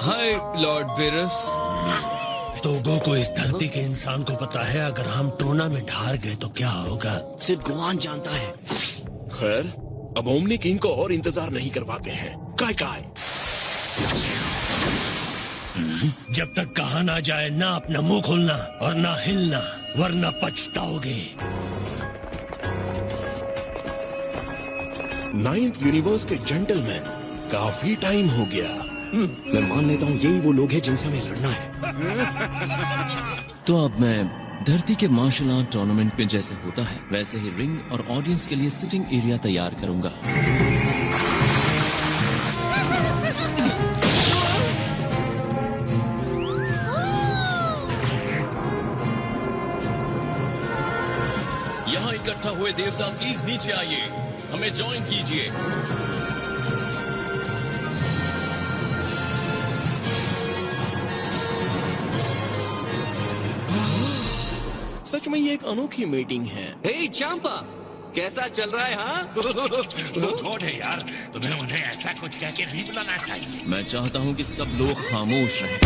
हाय Lord बेरस। तोगो को इस धरती के इंसान को पता है अगर हम टूर्नामेंट हार गए तो क्या होगा। सिर्फ गुआन जानता है। खैर, अब ओमनी किंग को और इंतजार नहीं करवाते हैं। काय काय जब तक कहा ना जाए ना अपना मुंह खोलना और ना हिलना, वरना पछताओगे। 9th यूनिवर्स के जेंटलमैन, काफी टाइम हो गया। मैं मान लेता हूँ यही वो लोग हैं जिनसे हमें लड़ना है। तो अब मैं धरती के मार्शल आर्ट टूर्नामेंट में जैसे होता है वैसे ही रिंग और ऑडियंस के लिए सिटिंग एरिया तैयार करूंगा। यहाँ इकट्ठा हुए देवता प्लीज नीचे आइए, हमें ज्वाइन कीजिए। सच में ये एक अनोखी मीटिंग है। हे चांपा, कैसा चल रहा है? हाँ वो कौन है यार? तुम्हें उन्हें ऐसा कुछ कह के नहीं बुलाना चाहिए। मैं चाहता हूँ कि सब लोग खामोश रहें।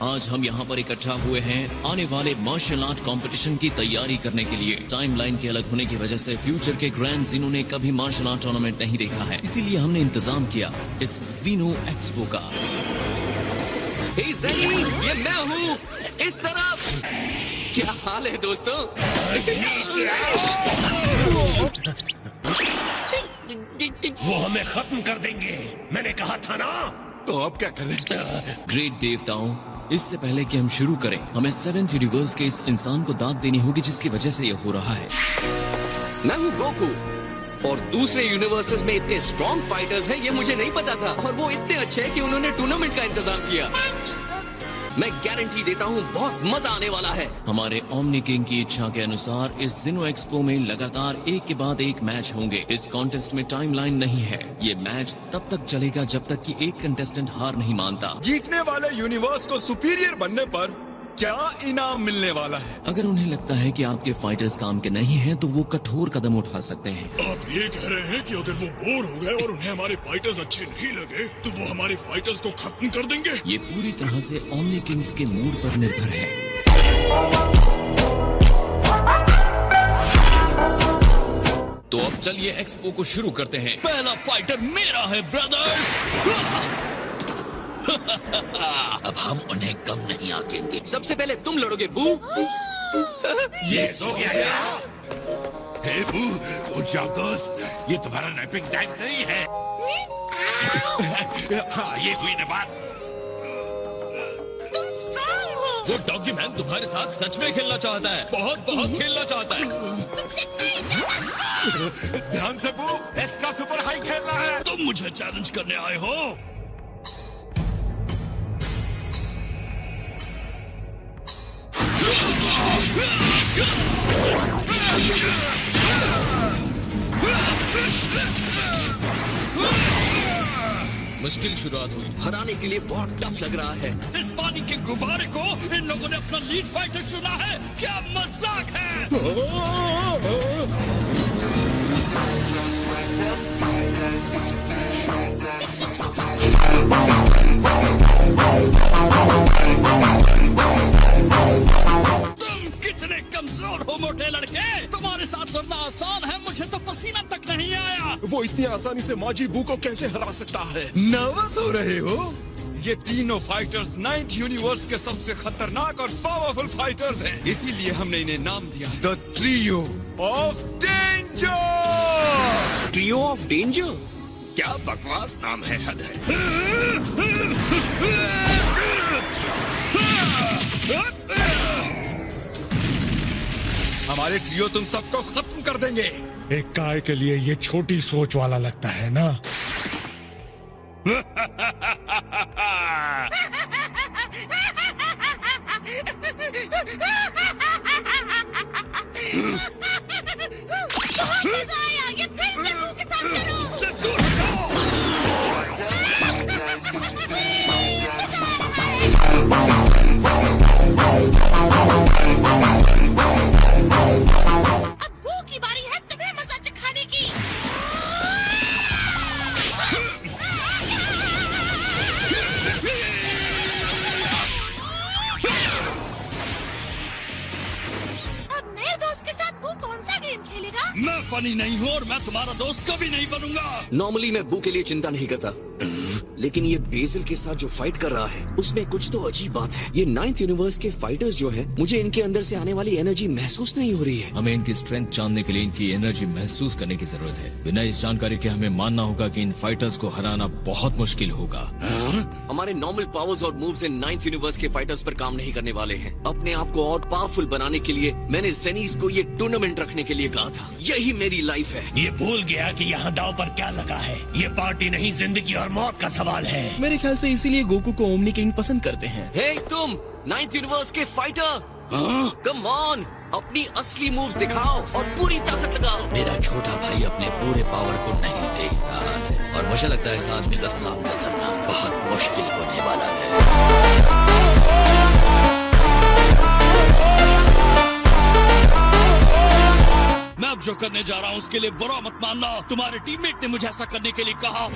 आज हम यहाँ पर इकट्ठा हुए हैं आने वाले मार्शल आर्ट कंपटीशन की तैयारी करने के लिए। टाइमलाइन के अलग होने की वजह से फ्यूचर के ग्रैंड जीनो ने कभी मार्शल आर्ट टूर्नामेंट नहीं देखा है, इसीलिए हमने इंतजाम किया इस जीनो एक्सपो का। हे ज़नी, ये मैं हूँ, इस तरफ। क्या हाल है दोस्तों? वो हमें खत्म कर देंगे, मैंने कहा था ना। तो अब क्या करें? ग्रेट देवताओं, इससे पहले कि हम शुरू करें, हमें 7th यूनिवर्स के इस इंसान को दाद देनी होगी जिसकी वजह से ये हो रहा है। मैं हूँ गोकू, और दूसरे यूनिवर्सेस में इतने स्ट्रॉन्ग फाइटर्स हैं ये मुझे नहीं पता था, और वो इतने अच्छे हैं कि उन्होंने टूर्नामेंट का इंतजाम किया। मैं गारंटी देता हूँ बहुत मजा आने वाला है। हमारे ओमनी किंग की इच्छा के अनुसार इस जीनो एक्सपो में लगातार एक के बाद एक मैच होंगे। इस कॉन्टेस्ट में टाइमलाइन नहीं है, ये मैच तब तक चलेगा जब तक कि एक कंटेस्टेंट हार नहीं मानता। जीतने वाले यूनिवर्स को सुपीरियर बनने पर क्या इनाम मिलने वाला है? अगर उन्हें लगता है कि आपके फाइटर्स काम के नहीं हैं, तो वो कठोर कदम उठा सकते हैं। आप ये कह रहे हैं कि अगर वो बोर हो गए और उन्हें हमारे फाइटर्स अच्छे नहीं लगे तो वो हमारे फाइटर्स को खत्म कर देंगे? ये पूरी तरह से ओमनी किंग्स के मूड पर निर्भर है। तो अब चलिए एक्सपो को शुरू करते हैं। पहला फाइटर मेरा है ब्रदर्स। अब हम उन्हें कम नहीं आकेंगे। सबसे पहले तुम लड़ोगे बू। ये सो गया यार। हे बू, उठ जाओ दोस्त, ये तुम्हारा नैपिंग टाइम नहीं है। हाँ, ये हुई न बात। वो डॉगी मैन तुम्हारे साथ सच में खेलना चाहता है, बहुत बहुत खेलना चाहता है। ध्यान से बू, इसका सुपर हाई खेलना है। तुम मुझे चैलेंज करने आए हो? मुश्किल शुरुआत हुई। हराने के लिए बहुत टफ लग रहा है। इस पानी के गुब्बारे को इन लोगों ने अपना लीड फाइटर चुना है, क्या मजाक है? तुम कितने कमजोर हो मोटे लड़के, तुम्हारे साथ लड़ना आसान है, मुझे तो पसीना तक नहीं आया। वो इतनी आसानी से माजी बू को कैसे हरा सकता है? नर्वस हो रहे हो? ये तीनों फाइटर्स 9th यूनिवर्स के सबसे खतरनाक और पावरफुल फाइटर्स हैं। इसीलिए हमने इन्हें नाम दिया the trio of danger. Trio of danger? क्या बकवास नाम है, हद है। हमारे ट्रियो तुम सबको खत्म कर देंगे। एक काय के लिए ये छोटी सोच वाला लगता है ना? दोस्त के साथ वो कौन सा गेम खेलेगा? मैं फनी नहीं हूँ और मैं तुम्हारा दोस्त कभी नहीं बनूंगा। नॉर्मली मैं बू के लिए चिंता नहीं करता, लेकिन ये बेसिल के साथ जो फाइट कर रहा है उसमें कुछ तो अजीब बात है। ये 9th यूनिवर्स के फाइटर्स जो हैं, मुझे इनके अंदर से आने वाली एनर्जी महसूस नहीं हो रही है। हमें इनकी स्ट्रेंथ जानने के लिए इनकी एनर्जी महसूस करने की जरूरत है। बिना इस जानकारी के हमें मानना होगा कि इन फाइटर्स को हराना बहुत मुश्किल होगा। हमारे नॉर्मल पावर्स और मूव्स इन 9th यूनिवर्स के फाइटर्स पर काम नहीं करने वाले हैं। अपने आप को और पावरफुल बनाने के लिए मैंने जेनिस को ये टूर्नामेंट रखने के लिए कहा था। यही मेरी लाइफ है। ये भूल गया कि यहाँ दाव पर क्या लगा है। ये पार्टी नहीं, जिंदगी और मौत का सवाल है। मेरे ख्याल से इसीलिए गोकू को ओमनी किंग पसंद करते हैं। हे तुम 9th यूनिवर्स के फाइटर, कम ऑन, अपनी असली मूव्स दिखाओ और पूरी ताकत लगाओ। मेरा छोटा भाई अपने पूरे पावर को नहीं देख रहा है और मुझे लगता है इस आदमी का सामना करना बहुत मुश्किल होने वाला है। मैं अब जो करने जा रहा हूँ उसके लिए बुरा मत मानना। तुम्हारे टीममेट ने मुझे ऐसा करने के लिए कहा।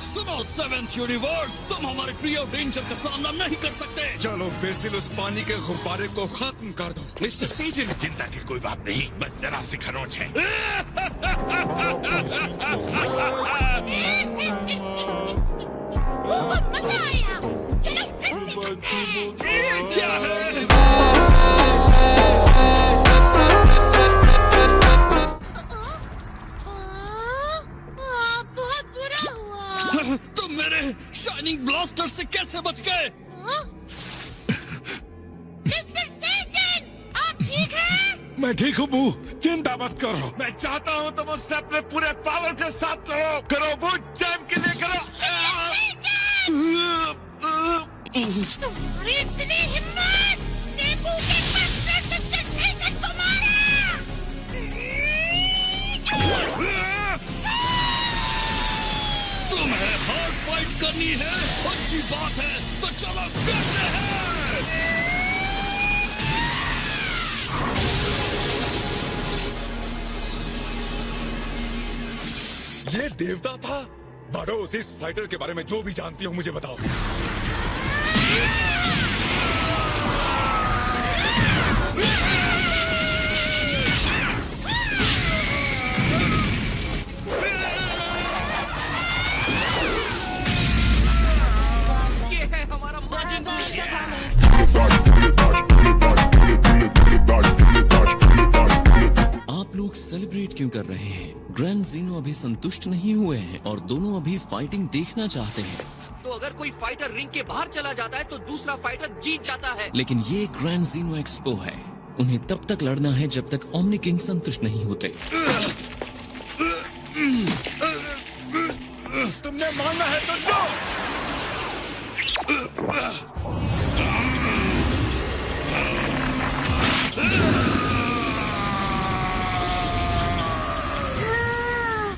सुनो 7th यूनिवर्स, तुम हमारे ट्री ऑफ डेंजर का सामना नहीं कर सकते। चलो बेसिल उस पानी के गुब्बारे को खत्म कर दो। मिस्टर सेजन, चिंता की कोई बात नहीं, बस जरा सी खरोंच है। बहुत मजा आया। चलो फिर से करते हैं। क्या है? बहुत बुरा हुआ। तुम मेरे शाइनिंग ब्लास्टर से कैसे बच गए? मिस्टर सेजन, आप ठीक हैं? मैं ठीक हूँ बू, चिंता मत करो। मैं चाहता हूँ तुम उससे अपने पूरे पावर के साथ लड़ो। करो बू, जैम के लिए करो। तुम्हारी इतनी हिम्मत! नींबू के बस्टर मिस्टर सेजन को मारा! तुम्हें हार्ड फाइट करनी है? अच्छी बात है, तो चलो करते हैं। ये देवता था? वाडोस, इस फाइटर के बारे में जो भी जानती हो मुझे बताओ। ये है हमारा माजिद। आप लोग सेलिब्रेट क्यों कर रहे हैं? ग्रैंड ज़ीनो अभी संतुष्ट नहीं हुए हैं और दोनों अभी फाइटिंग देखना चाहते हैं। तो अगर कोई फाइटर रिंग के बाहर चला जाता है तो दूसरा फाइटर जीत जाता है। लेकिन ये ग्रैंड ज़ीनो एक्सपो है, उन्हें तब तक लड़ना है जब तक ओमनी किंग संतुष्ट नहीं होते। तुमने मानना है तो लो।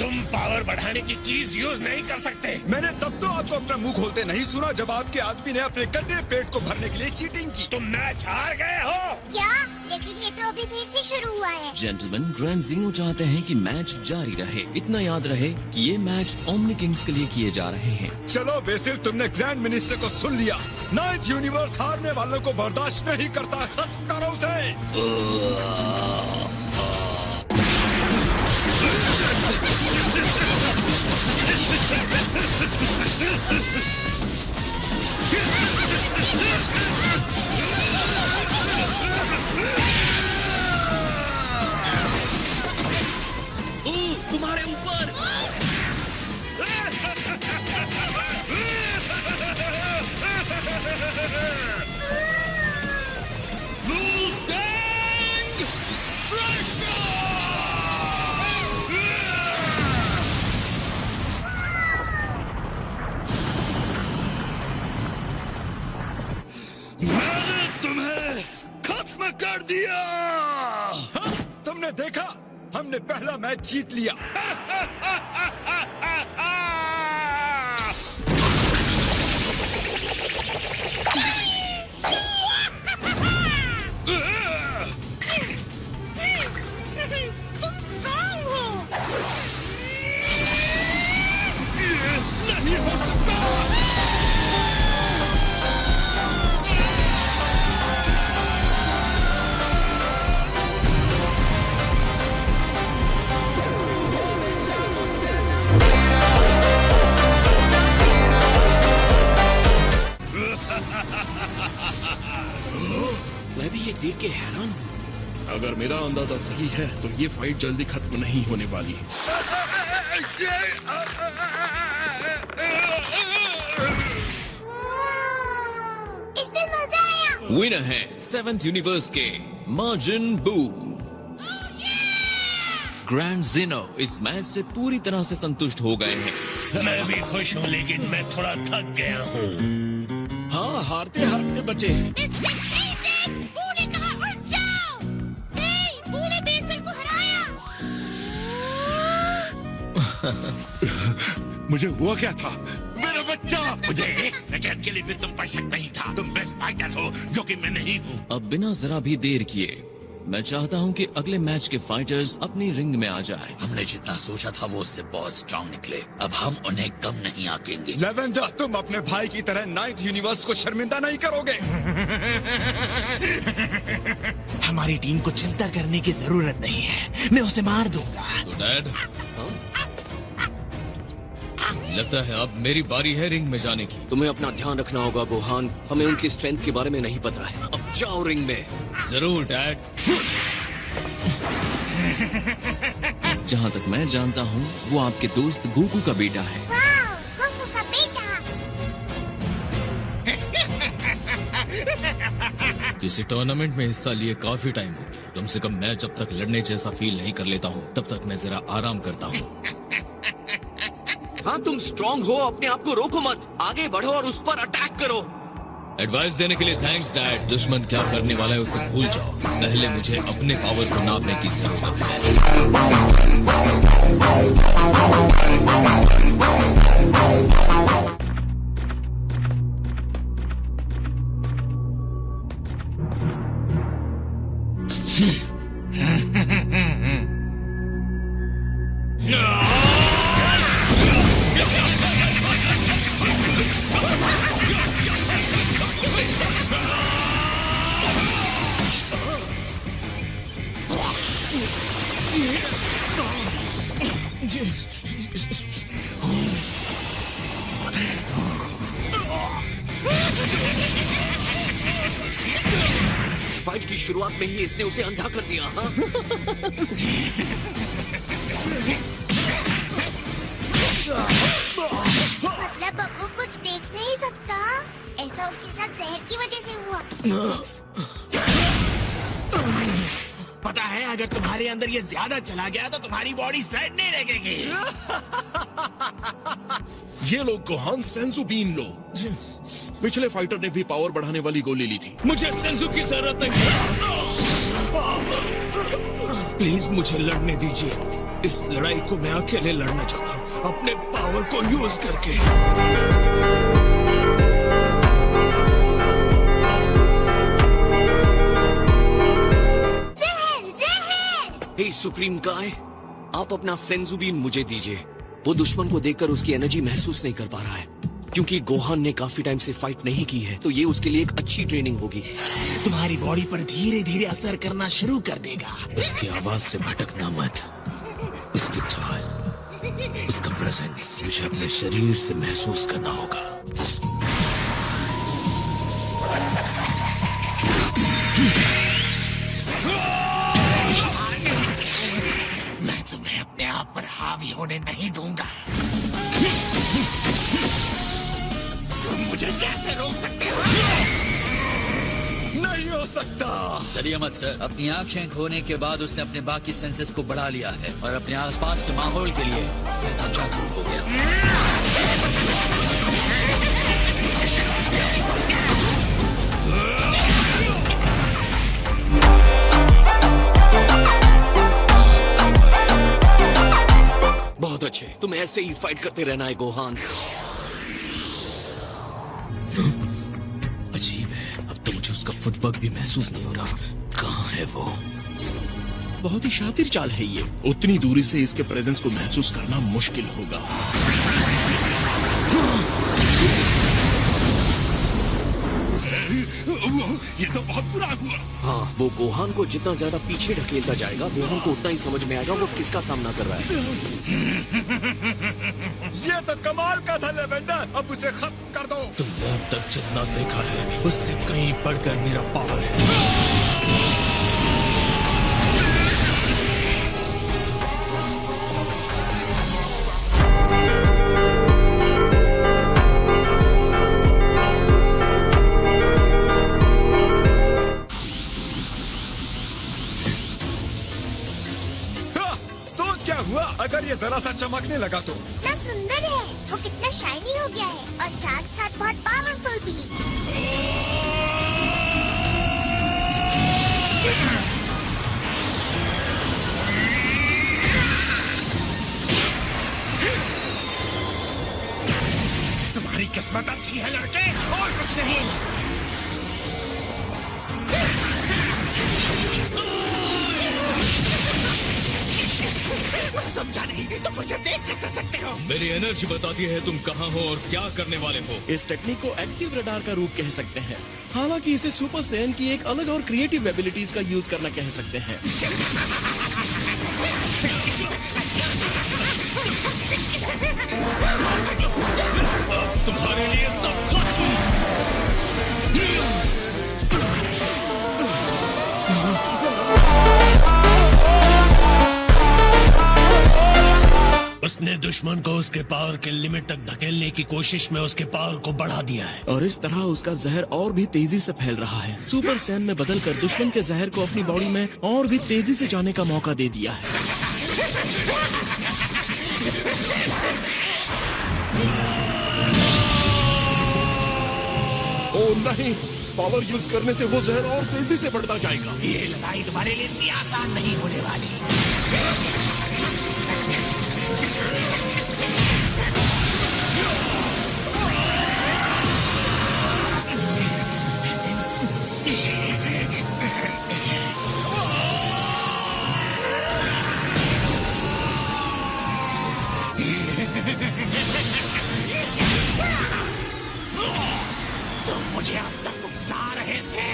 तुम पावर बढ़ाने की चीज यूज नहीं कर सकते। मैंने तब तो आपको अपना मुंह खोलते नहीं सुना जब आपके आदमी ने अपने गंदे पेट को भरने के लिए चीटिंग की। तुम मैच हार गए हो। क्या? लेकिन ये तो अभी फिर से शुरू हुआ है। जेंटलमैन, ग्रैंड ज़ीनो चाहते हैं कि मैच जारी रहे। इतना याद रहे कि ये मैच ओमनी किंग्स के लिए किए जा रहे हैं। चलो बेसिल, तुमने ग्रैंड मिनिस्टर को सुन लिया। 9th यूनिवर्स हारने वालों को बर्दाश्त नहीं करता। खत्म करो उसे। तुम्हारे ऊपर। मैंने तुम्हें खत्म कर दिया। हाँ, तुमने देखा, हमने पहला मैच जीत लिया। के हैरान हूँ। अगर मेरा अंदाजा सही है तो ये फाइट जल्दी खत्म नहीं होने वाली। इसमें मजा आया। विनर है 7th यूनिवर्स के मार्जिन बू। ग्रैंड ज़ीनो इस मैच से पूरी तरह से संतुष्ट हो गए हैं। मैं भी खुश हूँ, लेकिन मैं थोड़ा थक गया हूँ। हाँ, हारते हारते बचे। मिस्टर सेटन, बू ने कहा उठ जाओ। हे, बू ने बेसल को हराया। मुझे हुआ क्या था? मेरा बच्चा! मुझे एक सेकंड के लिए भी तुम पर शक नहीं था। तुम बेस्ट फाइटर हो, जो कि मैं नहीं हूँ। अब बिना जरा भी देर किए मैं चाहता हूं कि अगले मैच के फाइटर्स अपनी रिंग में आ जाएं। हमने जितना सोचा था वो उससे बहुत स्ट्रांग निकले। अब हम उन्हें कम नहीं आंकेंगे। लेवेंडर, तुम अपने भाई की तरह 9th यूनिवर्स को शर्मिंदा नहीं करोगे। हमारी टीम को चिंता करने की जरूरत नहीं है, मैं उसे मार दूंगा। तो डैड, लगता है अब मेरी बारी है रिंग में जाने की। तुम्हें अपना ध्यान रखना होगा गोहान, हमें उनकी स्ट्रेंथ के बारे में नहीं पता है। अब जाओ रिंग में। जरूर डैड। जहाँ तक मैं जानता हूँ वो आपके दोस्त गोकू का बेटा है। वाह, गोकू का बेटा। किसी टूर्नामेंट में हिस्सा लिए काफी टाइम हो गया। कम से कम मैं जब तक लड़ने जैसा फील नहीं कर लेता हूँ तब तक मैं जरा आराम करता हूँ। हाँ, तुम स्ट्रांग हो, अपने आप को रोको मत, आगे बढ़ो और उस पर अटैक करो। एडवाइस देने के लिए थैंक्स डैड। दुश्मन क्या करने वाला है उसे भूल जाओ। पहले मुझे अपने पावर को नापने की जरूरत है। फाइट की शुरुआत में ही इसने उसे अंधा कर दिया। हाँ? मतलब बब्बू कुछ देख नहीं सकता? ऐसा उसके साथ जहर की वजह से हुआ। पता है, अगर तुम्हारे अंदर ये ज्यादा चला गया तो तुम्हारी बॉडी सेट नहीं लगेगी। ये लोग गोहान सेंसु बीन लो। पिछले फाइटर ने भी पावर बढ़ाने वाली गोली ली थी। मुझे सेंसू की जरूरत नहीं है। प्लीज मुझे लड़ने दीजिए। इस लड़ाई को मैं अकेले लड़ना चाहता हूँ, अपने पावर को यूज करके। जहर, जहर। हे सुप्रीम गाय, आप अपना सेंजुबीन मुझे दीजिए। वो दुश्मन को देखकर उसकी एनर्जी महसूस नहीं कर पा रहा है। क्योंकि गोहान ने काफी टाइम से फाइट नहीं की है, तो ये उसके लिए एक अच्छी ट्रेनिंग होगी। तुम्हारी बॉडी पर धीरे धीरे असर करना शुरू कर देगा। उसकी आवाज से भटकना मत। उसकी चाल, उसका प्रेजेंस मुझे अपने शरीर से महसूस करना होगा। मैं तुम्हें अपने आप पर हावी होने नहीं दूंगा। तुम मुझे कैसे रोक सकते हो? नहीं हो सकता। चलिए मत सर। अपनी आंखें खोने के बाद उसने अपने बाकी सेंसेस को बढ़ा लिया है और अपने आसपास के माहौल के लिए ज्यादा जागरूक हो गया। बहुत अच्छे, तुम ऐसे ही फाइट करते रहना है गोहान। अजीब है, अब तो मुझे उसका फुटवर्क भी महसूस नहीं हो रहा। कहाँ है वो? बहुत ही शातिर चाल है ये। उतनी दूरी से इसके प्रेजेंस को महसूस करना मुश्किल होगा। ये तो बहुत बुरा हुआ। हाँ, वो गोहान को जितना ज्यादा पीछे ढकेलता जाएगा, गोहान को उतना ही समझ में आएगा वो किसका सामना कर रहा है। ये तो कमाल का था लेवेंडर, अब उसे खत्म कर दो। तुमने अब तक जितना देखा है उससे कहीं बढ़कर मेरा पावर है। जरा सा चमकने लगा तो कितना सुंदर है, वो कितना शाइनी हो गया है और साथ साथ बहुत पावरफुल भी। तुम्हारी किस्मत अच्छी है लड़के, और कुछ नहीं। मैं समझा नहीं, तुम मुझे देख कैसे सकते हो? मेरी एनर्जी बताती है तुम कहाँ हो और क्या करने वाले हो। इस टेक्निक को एक्टिव रडार का रूप कह सकते हैं। हालांकि इसे सुपर सैयन की एक अलग और क्रिएटिव एबिलिटीज का यूज करना कह सकते हैं। तुम्हारे लिए सब उसने दुश्मन को उसके पावर के लिमिट तक धकेलने की कोशिश में उसके पावर को बढ़ा दिया है। और इस तरह उसका जहर और भी तेजी से फैल रहा है। सुपर सैयन में बदलकर दुश्मन के जहर को अपनी बॉडी में और भी तेजी से जाने का मौका दे दिया है। ओ नहीं, पावर यूज करने से वो जहर और तेजी से बढ़ता जाएगा। ये लड़ाई तुम्हारे लिए इतनी आसान नहीं होने वाली। तुम मुझे अब तक उकसा रहे थे।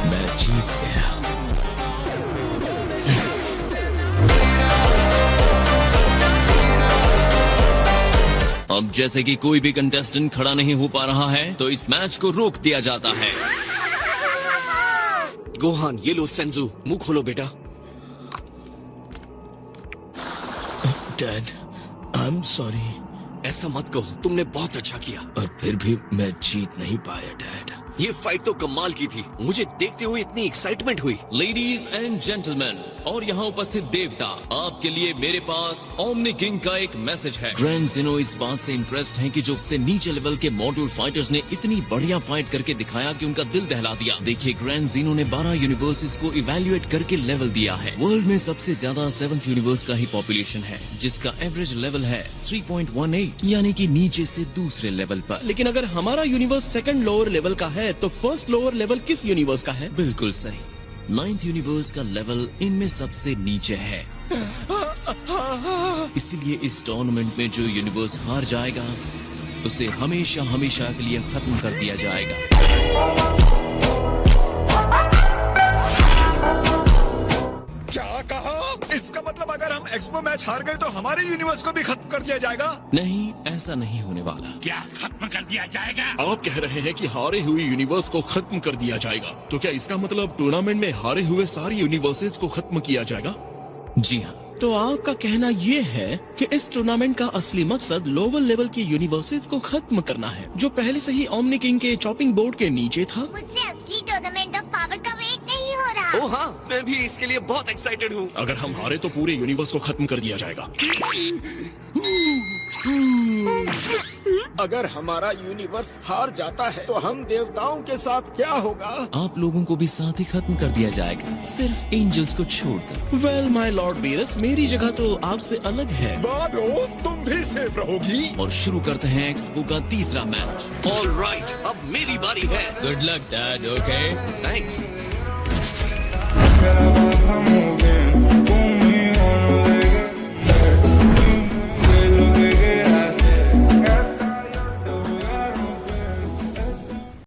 मैं जीत गया। अब जैसे कि कोई भी कंटेस्टेंट खड़ा नहीं हो पा रहा है तो इस मैच को रोक दिया जाता है। गोहान, ये लो सेंजू, मुंह खोलो बेटा। Dad, I am sorry. ऐसा मत कहो, तुमने बहुत अच्छा किया। और फिर भी मैं जीत नहीं पाया डैड। ये फाइट तो कमाल की थी, मुझे देखते हुए इतनी एक्साइटमेंट हुई। लेडीज एंड जेंटलमैन और यहाँ उपस्थित देवता, आपके लिए मेरे पास ओमनी किंग का एक मैसेज है। ग्रैंड ज़ीनो इस बात से इम्प्रेस्ड हैं कि जो से नीचे लेवल के मॉडल फाइटर्स ने इतनी बढ़िया फाइट करके दिखाया कि उनका दिल दहला दिया। देखिए, ग्रैंड ज़ीनो ने 12 यूनिवर्सेस को इवेल्युएट करके लेवल दिया है। वर्ल्ड में सबसे ज्यादा 7th यूनिवर्स का ही पॉपुलेशन है, जिसका एवरेज लेवल है 3.18, यानी कि नीचे से दूसरे लेवल पर। लेकिन अगर हमारा यूनिवर्स सेकंड लोअर लेवल का है तो फर्स्ट लोअर लेवल किस यूनिवर्स का है? बिल्कुल सही, 9th यूनिवर्स का लेवल इनमें सबसे नीचे है। इसलिए इस टूर्नामेंट में जो यूनिवर्स हार जाएगा उसे हमेशा हमेशा के लिए खत्म कर दिया जाएगा। क्या कहा? इसका मतलब अगर हम एक्सपो मैच हार गए तो हमारे यूनिवर्स को भी खत्म कर दिया जाएगा? नहीं, ऐसा नहीं होने वाला। क्या खत्म कर दिया जाएगा? आप कह रहे हैं कि हारे हुए यूनिवर्स को खत्म कर दिया जाएगा, तो क्या इसका मतलब टूर्नामेंट में हारे हुए सारे यूनिवर्सेस को खत्म किया जाएगा? जी हाँ। तो आपका कहना ये है कि इस टूर्नामेंट का असली मकसद लोअर लेवल के यूनिवर्सेस को खत्म करना है, जो पहले से ही ओमनी किंग के चॉपिंग बोर्ड के नीचे था। मुझसे असली टूर्नामेंट ऑफ पावर का वेट नहीं हो रहा। ओ हाँ, मैं भी इसके लिए बहुत एक्साइटेड हूँ। अगर हम हारे तो पूरे यूनिवर्स को खत्म कर दिया जाएगा। अगर हमारा यूनिवर्स हार जाता है तो हम देवताओं के साथ क्या होगा? आप लोगों को भी साथ ही खत्म कर दिया जाएगा, सिर्फ एंजल्स को छोड़कर। वेल माय लॉर्ड बीरस, मेरी जगह तो आपसे अलग है। दोस्त, तुम भी सेफ रहोगी। और शुरू करते हैं एक्सपो का तीसरा मैच। ऑलराइट, अब मेरी बारी है। Good luck dad. Okay, thanks.